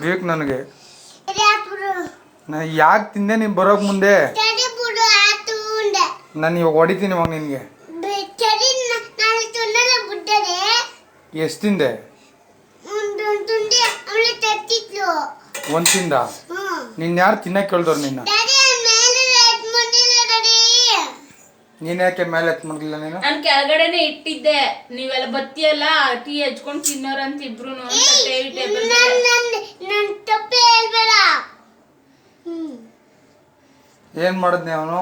ಬೇಕು ನನಗೆ. ಯಾಕೆ ತಿಂದೆ ನೀನು ಬರೋಕ್ ಮುಂದೆ? ನಾನು ಇವಾಗ ಹೊಡಿತೀನಿ ಇವಾಗ ನಿನಗೆ. ಎಷ್ಟು ತಿಂದೆ? ಒಂದು ತಿಂದ? ನಿನ್ನ ಯಾರು ತಿನ್ನಕ್ಕೆ ಕೇಳ್ದವ್ರು ನಿನ್ನ? ನೀನ್ ಯಾಕೆ ಮೇಲೆ ಎತ್ ಮಾಡ್ಲಿಲ್ಲ ನೀನು? ನಾನು ಕೆಳಗಡೆನೆ ಇಟ್ಟಿದ್ದೆ, ನೀವೆಲ್ಲ ಬತ್ತಿಯಲ್ಲ ಟೀ ಹಚ್ಕೊಂಡು ತಿನ್ನೋರಂತ ಇಬ್ರು. ಏನ್ ಮಾಡದ್ನಿ ಅವನು?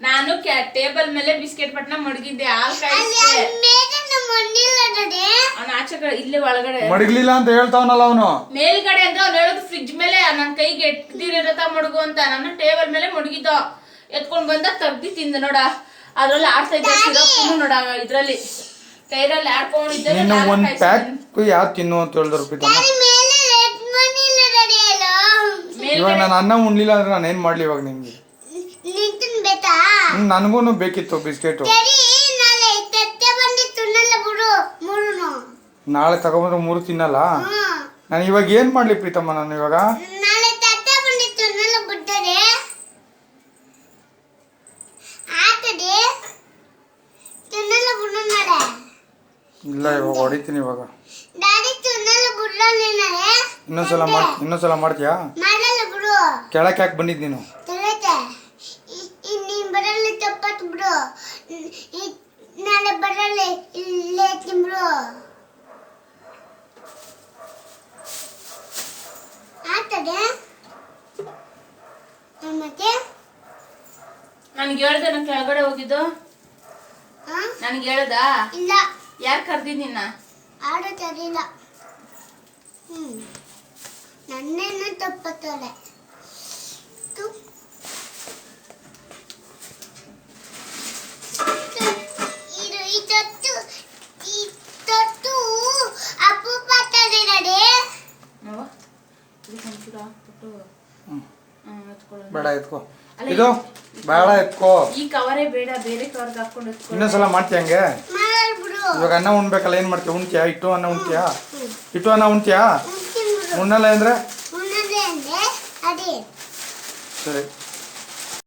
ನಾನು ಟೇಬಲ್ ಮೇಲೆ ಬಿಸ್ಕೆಟ್ ಪಟ್ನ ಮಡಗಿದ್ದೆ, ಹಾಲ್ ಕಾಯಿಸ್ದೆ. ಅವ್ನ ಆಚೆ ಕಡೆ ಇಲ್ಲೇ ಒಳಗಡೆ ಮಡಗ್ಲಿಲ್ಲ ಅಂತ ಹೇಳ್ತಾವನಲ್ಲ ಅವನು. ಮೇಲ್ಗಡೆ ಅಂದ್ರೆ ಅವ್ನು ಹೇಳೋದು ಫ್ರಿಡ್ಜ್ ಮೇಲೆ ನನ್ ಕೈಗೆ ಎಟ್ದಿರತ ಮಡಗು ಅಂತ. ನಾನು ಟೇಬಲ್ ಮೇಲೆ ಮಡಗಿದ್ದ, ಎತ್ಕೊಂಡ್ ಬಂದ ತಗ್ದಿ ತಿಂದ ನೋಡ. ಅದ್ರಲ್ಲಿ ಆಡ್ತಾ ಇದ್ದ ಸಿರಪ್ ನೋಡ, ಇದ್ರಲ್ಲಿ ಕೈರಲ್ಲಿ ಆಡ್ಕೊಂಡಿದ್ದೆ. ಒಂದ್ ಪ್ಯಾಕ್ ಯಾರು ತಿನ್ನು ಅಂತ ಹೇಳಿದ್ರು. ಇವಾಗ ನಾನು ಅನ್ನ ಉಣ್ಲಿಲ್ಲ ಅಂದ್ರೆ ನಾನು ಏನ್ ಮಾಡ್ಲಿ ಇವಾಗ ನಿಮ್ಗೆ? ನನಗೂ ಬೇಕಿತ್ತು ಬಿಸ್ಕೆಟ್. ನಾಳೆ ತಗೊಂಡ್ರೆ 3 ತಿನ್ನಲ್ಲ. ನಾನು ಇವಾಗ ಏನ್ ಮಾಡ್ಲಿ ಪ್ರೀತಮ್ಮ? ನಾನು ಇವಾಗ ಇಲ್ಲ, ಇವಾಗ ಹೊಡಿತೀನಿ. ಇವಾಗ ಇನ್ನೊಂದ್ಸಲ ಮಾಡ್ತೀಯಾ? ಕೆಳಕ್ಕೆ ಯಾಕೆ ಬಂದಿದ್ ನೀನು? ನನ್ಗೆ ಹೇಳ್ದೆ ನಾನು ಕೆಳಗಡೆ ಹೋಗಿದ್ದು? ನನ್ಗೆ ಹೇಳ್ದ? ಇಲ್ಲ. ಯಾರು ಕರ್ದಿದ್ ನಿನ್ನ? ಆಡೋ ತರಿಲ್ಲ. ನನ್ನೇನು ತಪ್ಪತ್ತಲೆ. ಬೇಡ ಎತ್ಕೋ, ಇದು ಬೇಡ ಎತ್ಕೋ. ಈ ಕವರೇ ಬೇಡ, ಬೇರೆ ಕವರ್ಗೆ ಹಾಕೊಂಡು ಇನ್ನೊಂದ್ಸಲ ಮಾಡ್ತೀಯ ಹಂಗೆ? ಇವಾಗ ಅನ್ನ ಉಣ್ಬೇಕಲ್ಲ, ಏನ್ ಮಾಡ್ತೀಯ? ಉಣ್ತೀಯಾ? ಇಟ್ಟು ಅನ್ನ ಉಣ್ತೀಯಾ? ಇಟ್ಟು ಅನ್ನ ಉಣ್ತೀಯಾ? ಉಣ್ಣಲ್ಲ ಅಂದ್ರೆ ಸರಿ.